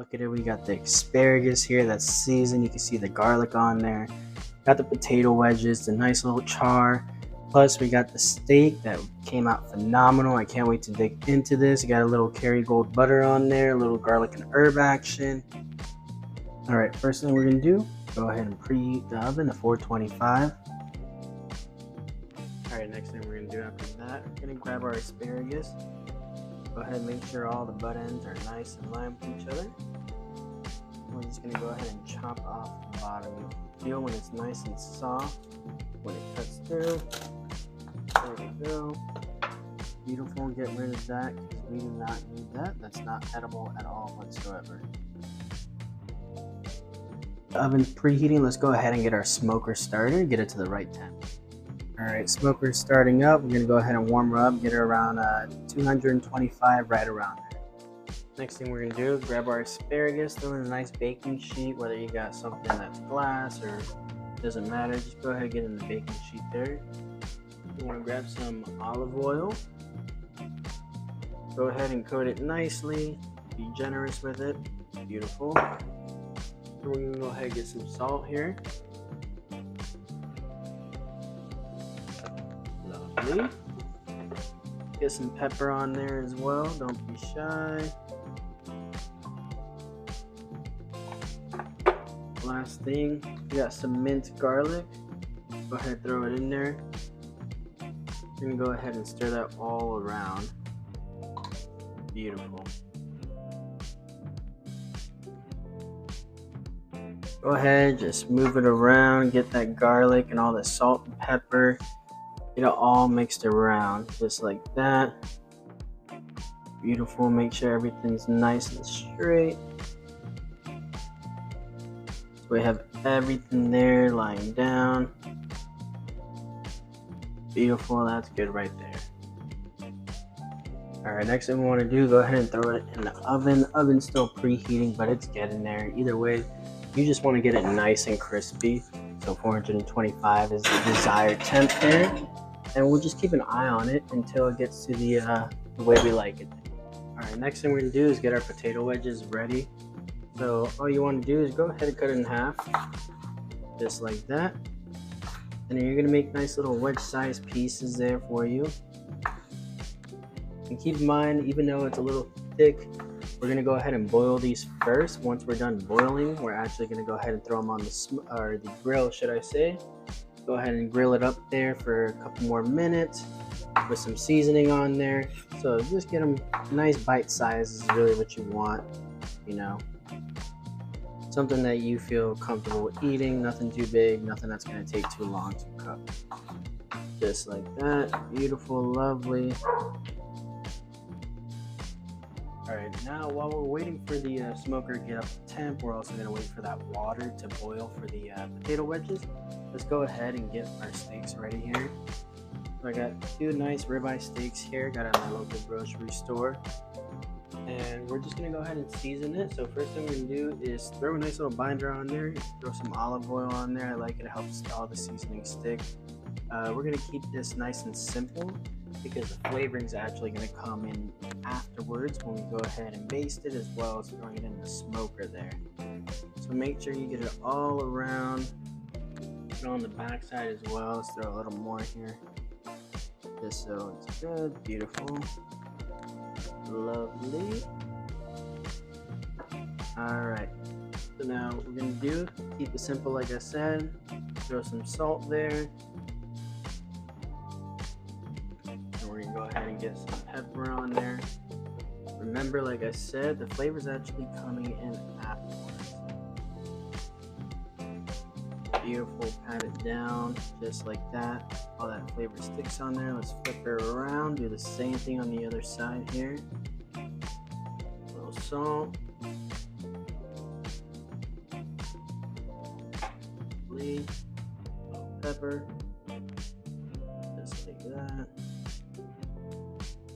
look at it. We got the asparagus here that's seasoned. You can see the garlic on there. Got the potato wedges, the nice little char. Plus, we got the steak that came out phenomenal. I can't wait to dig into this. You got a little Kerrygold butter on there, a little garlic and herb action. All right, first thing we're gonna do, go ahead and preheat the oven to 425. All right, next thing we're gonna do after that, we're gonna grab our asparagus. Go ahead and make sure all the butt ends are nice and lined with each other. We're just gonna go ahead and chop off the bottom. You feel when it's nice and soft, when it cuts through. There we go. Beautiful, get rid of that because we do not need that. That's not edible at all whatsoever. The oven's preheating. Let's go ahead and get our smoker started, get it to the right temp. All right, smoker's starting up. We're gonna go ahead and warm her up, get her around 225, right around there. Next thing we're gonna do is grab our asparagus, throw in a nice baking sheet, whether you got something that's glass or doesn't matter, just go ahead and get in the baking sheet there. You wanna grab some olive oil. Go ahead and coat it nicely, be generous with it, beautiful. We're gonna go ahead and get some salt here. Lovely. Get some pepper on there as well, don't be shy. Last thing, we got some minced garlic. Go ahead and throw it in there. We're gonna go ahead and stir that all around. Beautiful. Go ahead, just move it around, get that garlic and all the salt and pepper. Get it all mixed around, just like that. Beautiful, make sure everything's nice and straight. So we have everything there lying down. Beautiful, that's good right there. All right, next thing we want to do, go ahead and throw it in the oven. The oven's still preheating, but it's getting there. Either way, you just want to get it nice and crispy. So 425 is the desired temp there. And we'll just keep an eye on it until it gets to the way we like it. All right, next thing we're gonna do is get our potato wedges ready. So all you want to do is go ahead and cut it in half, just like that. And then you're gonna make nice little wedge-sized pieces there for you. And keep in mind, even though it's a little thick, we're gonna go ahead and boil these first. Once we're done boiling, we're actually gonna go ahead and throw them on the grill, should I say. Go ahead and grill it up there for a couple more minutes with some seasoning on there. So just get them nice bite size is really what you want, you know. Something that you feel comfortable with eating, nothing too big, nothing that's gonna take too long to cook. Just like that, beautiful, lovely. All right, now while we're waiting for the smoker to get up to temp, we're also gonna wait for that water to boil for the potato wedges. Let's go ahead and get our steaks ready here. So I got two nice ribeye steaks here, got at my local grocery store. And we're just gonna go ahead and season it. So first thing we're gonna do is throw a nice little binder on there, throw some olive oil on there. I like it, it helps all the seasoning stick. We're gonna keep this nice and simple because the flavoring is actually gonna come in afterwards when we go ahead and baste it, as well as throwing it in the smoker there. So make sure you get it all around. Put it on the back side as well. Let's throw a little more here, just so it's good. Beautiful, lovely. All right, so now what we're gonna do, keep it simple like I said. Throw some salt there. And we're gonna go ahead and get some pepper on there. Remember, like I said, the flavor's actually coming in afterwards. Beautiful, pat it down just like that. All that flavor sticks on there. Let's flip her around, do the same thing on the other side here. A little salt, a little pepper, just like that.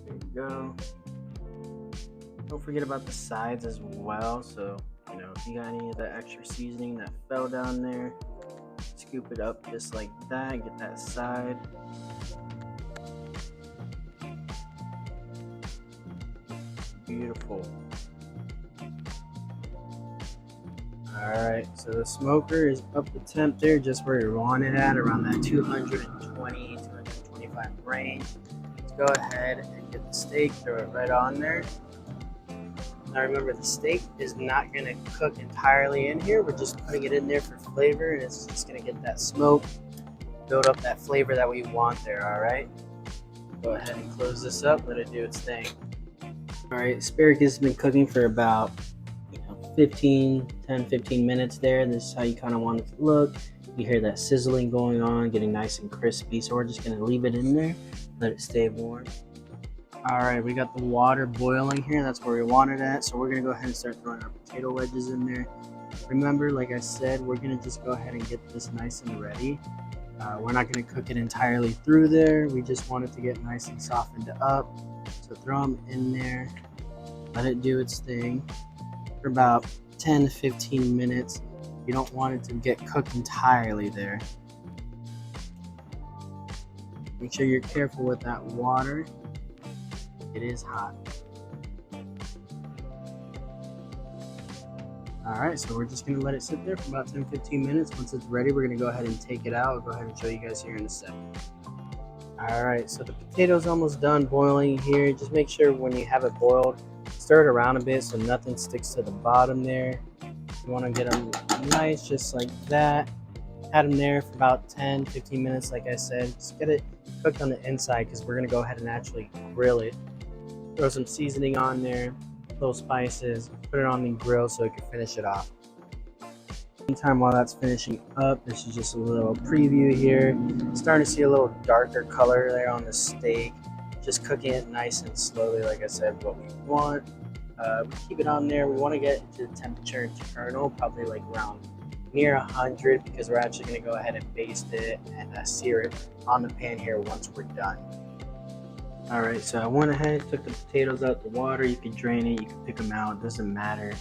There you go. Don't forget about the sides as well. So, you know, if you got any of that extra seasoning that fell down there, scoop it up just like that, get that side. Beautiful. Alright, so the smoker is up the temp there just where you want it at, around that 220, 225 range. Let's go ahead and get the steak, throw it right on there. Now remember, the steak is not going to cook entirely in here. We're just putting it in there for flavor, and it's just going to get that smoke, build up that flavor that we want there, alright? Go ahead and close this up, let it do its thing. Alright, asparagus has been cooking for about 10-15 minutes there. This is how you kind of want it to look. You hear that sizzling going on, getting nice and crispy. So we're just going to leave it in there, let it stay warm. Alright, we got the water boiling here. That's where we want it at. So we're going to go ahead and start throwing our potato wedges in there. Remember, like I said, we're going to just go ahead and get this nice and ready. We're not going to cook it entirely through there. We just want it to get nice and softened up. So throw them in there, let it do its thing for about 10-15 minutes. You don't want it to get cooked entirely there. Make sure you're careful with that water. It is hot. Alright, so we're just going to let it sit there for about 10-15 minutes. Once it's ready, we're going to go ahead and take it out. I'll go ahead and show you guys here in a second. Alright, so the potato's almost done boiling here. Just make sure when you have it boiled, stir it around a bit so nothing sticks to the bottom there. You want to get them nice just like that. Had them there for about 10-15 minutes, like I said. Just get it cooked on the inside because we're going to go ahead and actually grill it. Throw some seasoning on there, little spices, put it on the grill so it can finish it off. Meantime, while that's finishing up, this is just a little preview here. Starting to see a little darker color there on the steak. Just cooking it nice and slowly, like I said, what we want. We keep it on there. We want to get it to the temperature internal, probably like around near 100, because we're actually going to go ahead and baste it and sear it on the pan here once we're done. Alright, so I went ahead, took the potatoes out the water. You can drain it, you can pick them out, it doesn't matter.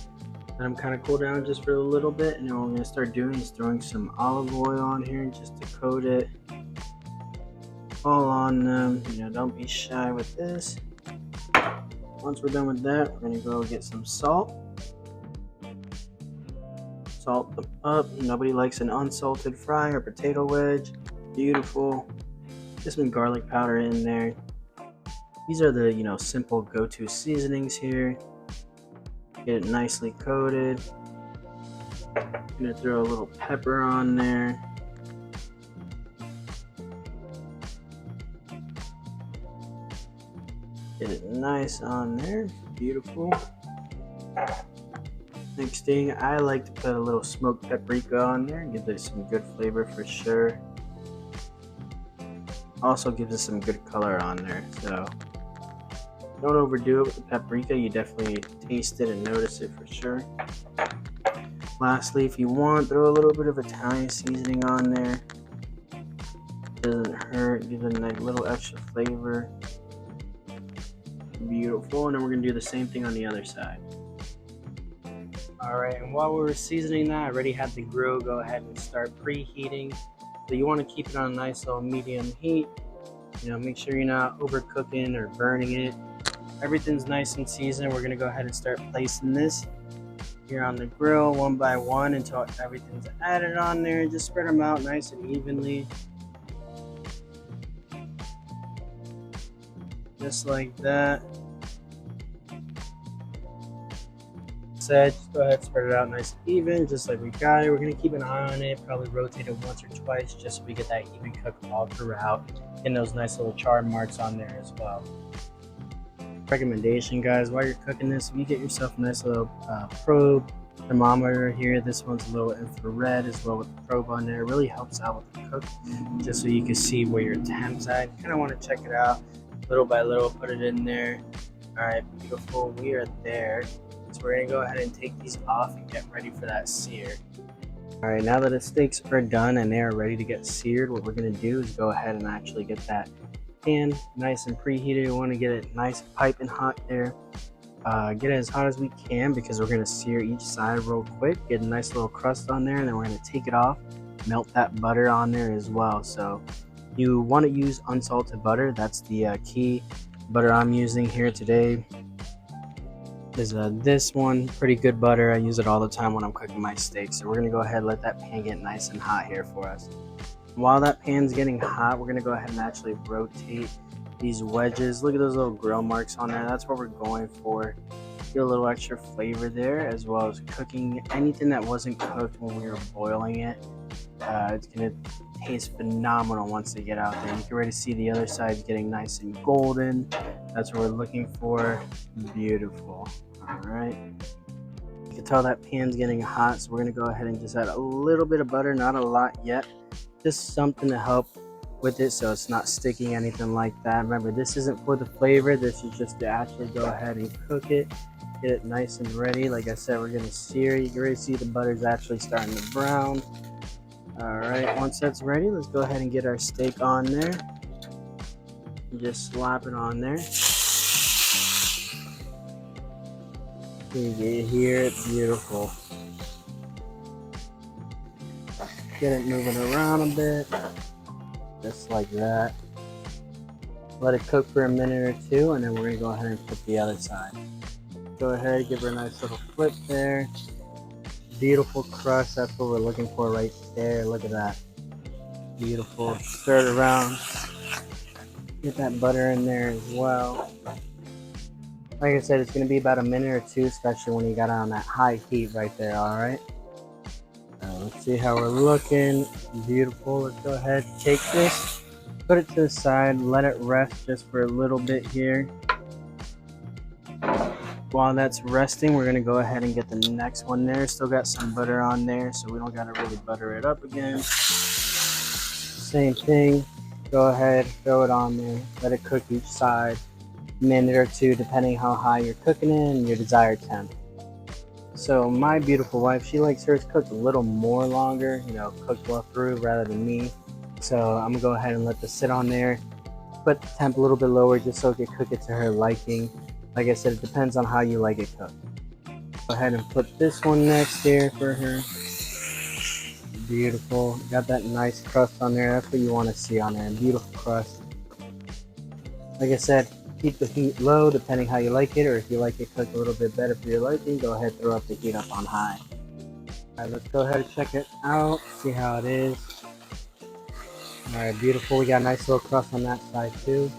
Let them kind of cool down just for a little bit, and then what I'm going to start doing is throwing some olive oil on here just to coat it all on them. Don't be shy with this. Once we're done with that, we're going to go get some salt. Salt them up. Nobody likes an unsalted fry or potato wedge. Beautiful. Get some garlic powder in there. These are the simple go-to seasonings here. Get it nicely coated. I'm gonna throw a little pepper on there. Get it nice on there. Beautiful. Next thing, I like to put a little smoked paprika on there. Gives it some good flavor for sure. Also gives us some good color on there. So don't overdo it with the paprika. You definitely taste it and notice it for sure. Lastly, if you want, throw a little bit of Italian seasoning on there. Doesn't hurt. Gives it a nice little extra flavor. Beautiful. And then we're going to do the same thing on the other side. Alright, and while we were seasoning that, I already had the grill go ahead and start preheating. So you want to keep it on a nice little medium heat. Make sure you're not overcooking or burning it. Everything's nice and seasoned. We're going to go ahead and start placing this here on the grill one by one until everything's added on there. Just spread them out nice and evenly. Just like that. Just go ahead and spread it out nice and even, just like we got it. We're going to keep an eye on it, probably rotate it once or twice just so we get that even cook all throughout, and those nice little char marks on there as well. Recommendation, guys, while you're cooking this, if you get yourself a nice little probe thermometer here. This one's a little infrared as well with the probe on there. It really helps out with the cook, just so you can see where your temp's at. You kind of want to check it out little by little, put it in there. All right, beautiful, we are there. So we're gonna go ahead and take these off and get ready for that sear. All right, now that the steaks are done and they are ready to get seared, what we're gonna do is go ahead and actually get that pan nice and preheated. We want to get it nice piping hot there. Get it as hot as we can because we're gonna sear each side real quick. Get a nice little crust on there, and then we're gonna take it off, melt that butter on there as well. So you want to use unsalted butter. That's the key butter I'm using here today. is this one. Pretty good butter. I use it all the time when I'm cooking my steak. So we're gonna go ahead and let that pan get nice and hot here for us. While that pan's getting hot, we're gonna go ahead and actually rotate these wedges. Look at those little grill marks on there. That's what we're going for. Get a little extra flavor there, as well as cooking anything that wasn't cooked when we were boiling it. It's gonna taste phenomenal once they get out there. You can already see the other side's getting nice and golden. That's what we're looking for. Beautiful. All right. You can tell that pan's getting hot, so we're gonna go ahead and just add a little bit of butter, not a lot yet. Just something to help with it so it's not sticking, anything like that. Remember, this isn't for the flavor. This is just to actually go ahead and cook it, get it nice and ready. Like I said, we're gonna sear. You can already see the butter's actually starting to brown. All right, once that's ready, let's go ahead and get our steak on there. Just slap it on there. You can hear it, beautiful. Get it moving around a bit, just like that. Let it cook for a minute or two, and then we're gonna go ahead and flip the other side. Go ahead, give her a nice little flip there. Beautiful crust, that's what we're looking for right there. Look at that. Beautiful. Stir it around. Get that butter in there as well. Like I said, it's going to be about a minute or two, especially when you got it on that high heat right there, alright? Let's see how we're looking. Beautiful. Let's go ahead, take this, put it to the side, let it rest just for a little bit here. While that's resting, we're going to go ahead and get the next one there. Still got some butter on there, so we don't got to really butter it up again. Same thing. Go ahead, throw it on there. Let it cook each side. Minute or two, depending how high you're cooking it and your desired temp. So my beautiful wife, she likes hers cooked a little more longer, cooked well through rather than me. So I'm going to go ahead and let this sit on there. Put the temp a little bit lower just so it can cook it to her liking. Like I said, it depends on how you like it cooked. Go ahead and put this one next here for her. Beautiful. Got that nice crust on there. That's what you want to see on there. Beautiful crust. Like I said, keep the heat low depending how you like it, or if you like it cooked a little bit better for your liking, go ahead and throw up the heat up on high. Alright, let's go ahead and check it out. See how it is. Alright, beautiful. We got a nice little crust on that side too.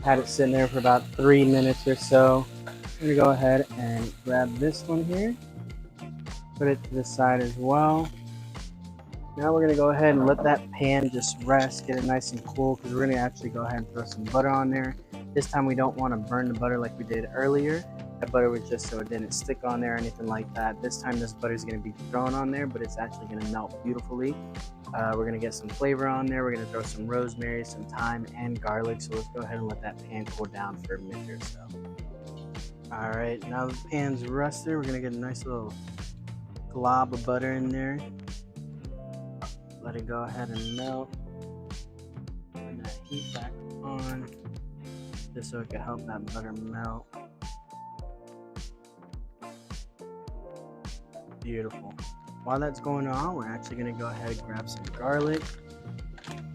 Had it sitting there for about 3 minutes or so. I'm going to go ahead and grab this one here. Put it to the side as well. Now we're going to go ahead and let that pan just rest, get it nice and cool, because we're going to actually go ahead and throw some butter on there. This time we don't want to burn the butter like we did earlier. That butter was just so it didn't stick on there or anything like that. This time this butter is going to be thrown on there, but it's actually going to melt beautifully. We're going to get some flavor on there. We're going to throw some rosemary, some thyme, and garlic. So let's go ahead and let that pan cool down for a minute or so. Alright, now the pan's rested. We're going to get a nice little glob of butter in there. Let it go ahead and melt. Turn that heat back on, just so it can help that butter melt. Beautiful. While that's going on, we're actually going to go ahead and grab some garlic.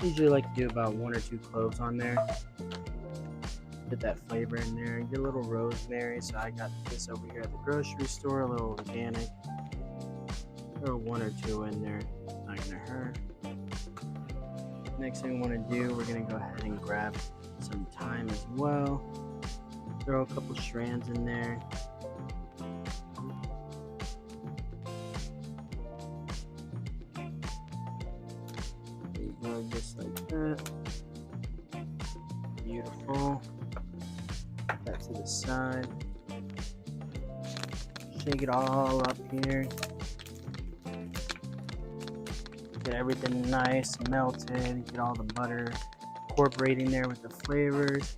Usually like to do about 1 or 2 cloves on there. Get that flavor in there. Get a little rosemary. So I got this over here at the grocery store, a little organic. Throw 1 or 2 in there. Not going to hurt. Next thing we want to do, we're going to go ahead and grab some thyme as well. Throw a couple strands in there. There you go, just like that. Beautiful. Put that to the side. Shake it all up here. Get everything nice, melted, get all the butter incorporating there with the flavors.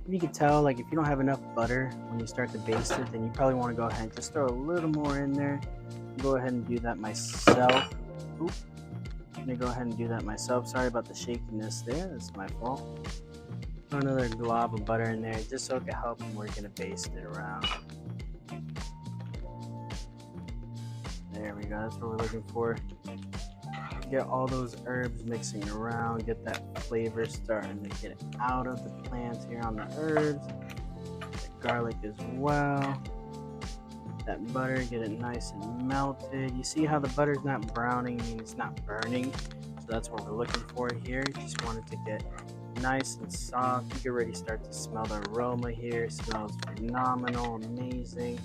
You can tell, like, if you don't have enough butter when you start to baste it, then you probably want to go ahead and just throw a little more in there. Go ahead and do that myself. Oop. I'm gonna go ahead and do that myself. Sorry about the shakiness there, that's my fault. Throw another glob of butter in there just so it can help when we're gonna baste it around. There we go, that's what we're looking for. Get all those herbs mixing around, get that flavor starting to get out of the plants here on the herbs. Like garlic as well. That butter, get it nice and melted. You see how the butter's not browning, I mean it's not burning. So that's what we're looking for here. Just want it to get nice and soft. You can already start to smell the aroma here. It smells phenomenal, amazing.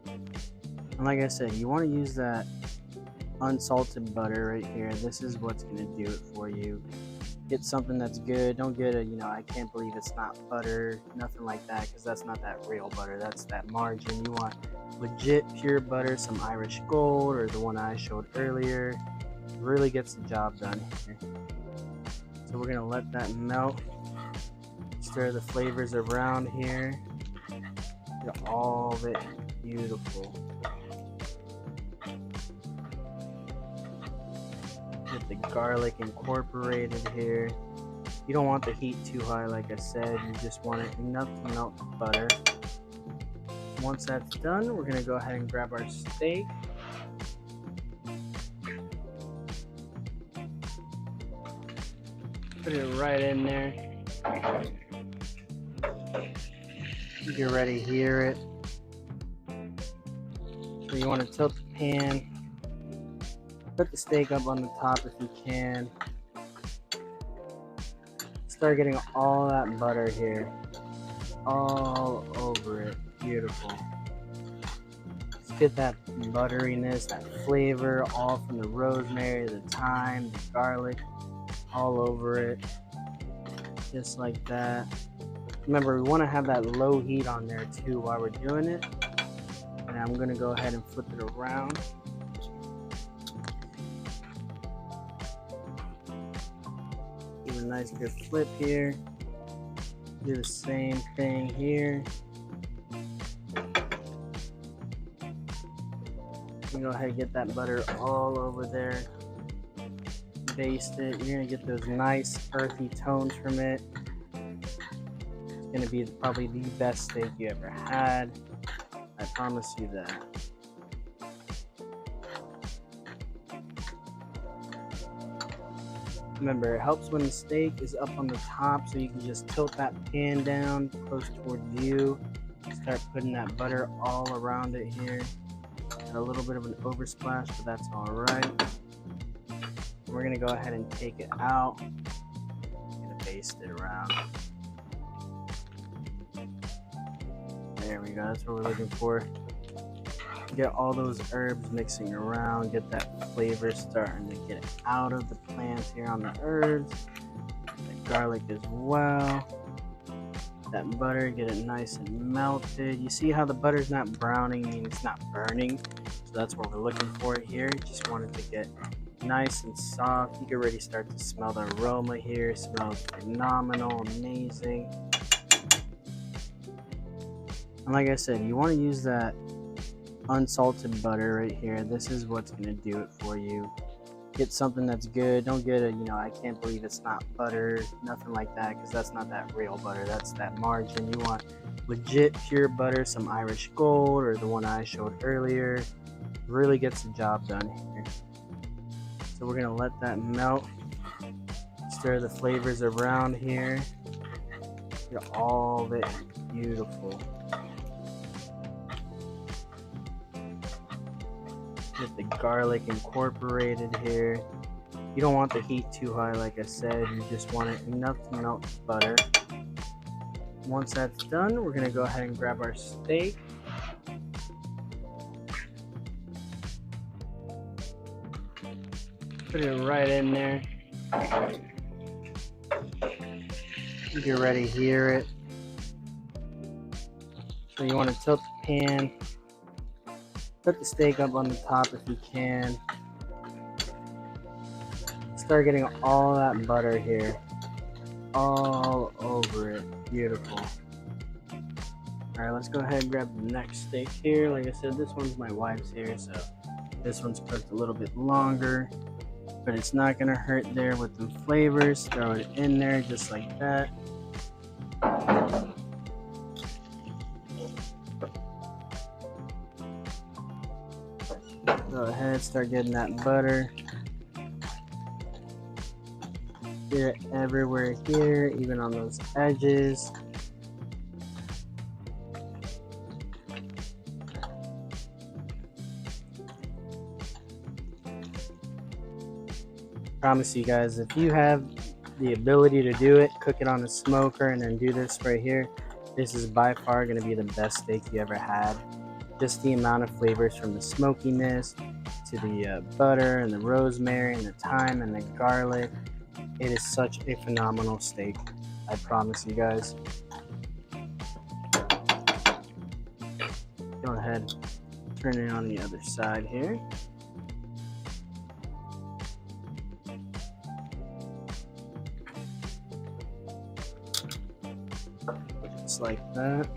And like I said, you want to use that unsalted butter right here. This is what's going to do it for you. Get something that's good. Don't get a, I can't believe it's not butter, nothing like that, because that's not that real butter. That's that margarine. You want legit pure butter, some Irish Gold or the one I showed earlier. Really gets the job done here. So we're going to let that melt. Stir the flavors around here. Get all of it beautiful. Get the garlic incorporated here. You don't want the heat too high, like I said. You just want it enough to melt the butter. Once that's done, we're gonna go ahead and grab our steak. Put it right in there. You can already hear it. So you want to tilt the pan. Put the steak up on the top if you can. Start getting all that butter here. All over it. Beautiful. Just get that butteriness, that flavor, all from the rosemary, the thyme, the garlic, all over it. Just like that. Remember, we want to have that low heat on there too while we're doing it. And I'm going to go ahead and flip it around. Give it a nice good flip here. Do the same thing here. You go ahead and get that butter all over there. Baste it. You're going to get those nice earthy tones from it. It's going to be probably the best steak you ever had. I promise you that. Remember, it helps when the steak is up on the top, so you can just tilt that pan down close towards you. Start putting that butter all around it here. Got a little bit of an oversplash, but that's all right. We're gonna go ahead and take it out. Gonna baste it around. There we go. That's what we're looking for. Get all those herbs mixing around. Get that flavor starting to get out of the plants here on the herbs. The garlic as well. That butter, get it nice and melted. You see how the butter's not browning, I mean it's not burning. So that's what we're looking for here. Just want it to get nice and soft. You can already start to smell the aroma here. It smells phenomenal, amazing. And like I said, you want to use that unsalted butter right here. This is what's going to do it for you. Get something that's good. Don't get a, I can't believe it's not butter, nothing like that, because that's not that real butter. That's that margarine. You want legit pure butter, some Irish Gold or the one I showed earlier. Really gets the job done here. So we're going to let that melt. Stir the flavors around here. Get all of it beautiful. Get the garlic incorporated here. You don't want the heat too high, like I said. You just want it enough to melt the butter. Once that's done, we're going to go ahead and grab our steak. Put it right in there. You can already hear it. So you want to tilt the pan. Put the steak up on the top if you can. Start getting all that butter here. All over it. Beautiful. Alright, let's go ahead and grab the next steak here. Like I said, this one's my wife's here, so this one's cooked a little bit longer. But it's not going to hurt there with the flavors. Throw it in there just like that. Go ahead, start getting that butter. Get it everywhere here, even on those edges. Promise you guys, if you have the ability to do it, cook it on a smoker and then do this right here, this is by far going to be the best steak you ever had. Just the amount of flavors from the smokiness to the butter and the rosemary and the thyme and the garlic. It is such a phenomenal steak. I promise you guys. Go ahead, turn it on the other side here. Just like that.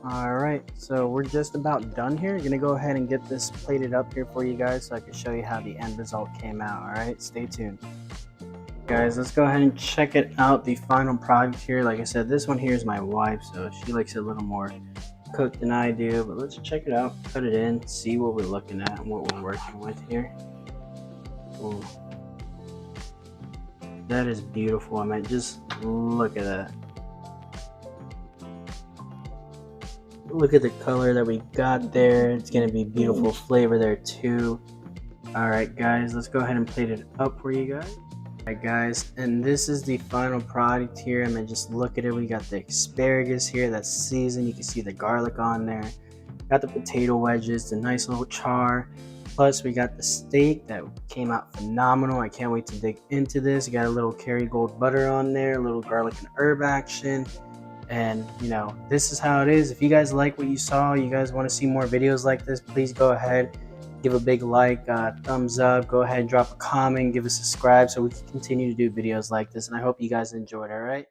Alright, so we're just about done here. Gonna go ahead and get this plated up here for you guys so I can show you how the end result came out. Alright, stay tuned. Guys, let's go ahead and check it out, the final product here. Like I said, this one here is my wife, so she likes it a little more cooked than I do, but let's check it out, put it in, see what we're looking at and what we're working with here. Ooh. That is beautiful. I mean, just look at that. Look at the color that we got there. It's gonna be beautiful flavor there too. All right guys, let's go ahead and plate it up for you guys. All right guys, and this is the final product here. I mean, just look at it. We got the asparagus here that's seasoned. You can see the garlic on there. Got the potato wedges, the nice little char. Plus we got the steak that came out phenomenal. I can't wait to dig into this. You got a little Kerrygold butter on there, a little garlic and herb action. And you know, this is how it is. If you guys like what you saw, you guys want to see more videos like this, please go ahead, give a big like, thumbs up, go ahead and drop a comment, give us a subscribe so we can continue to do videos like this. And I hope you guys enjoyed. All right.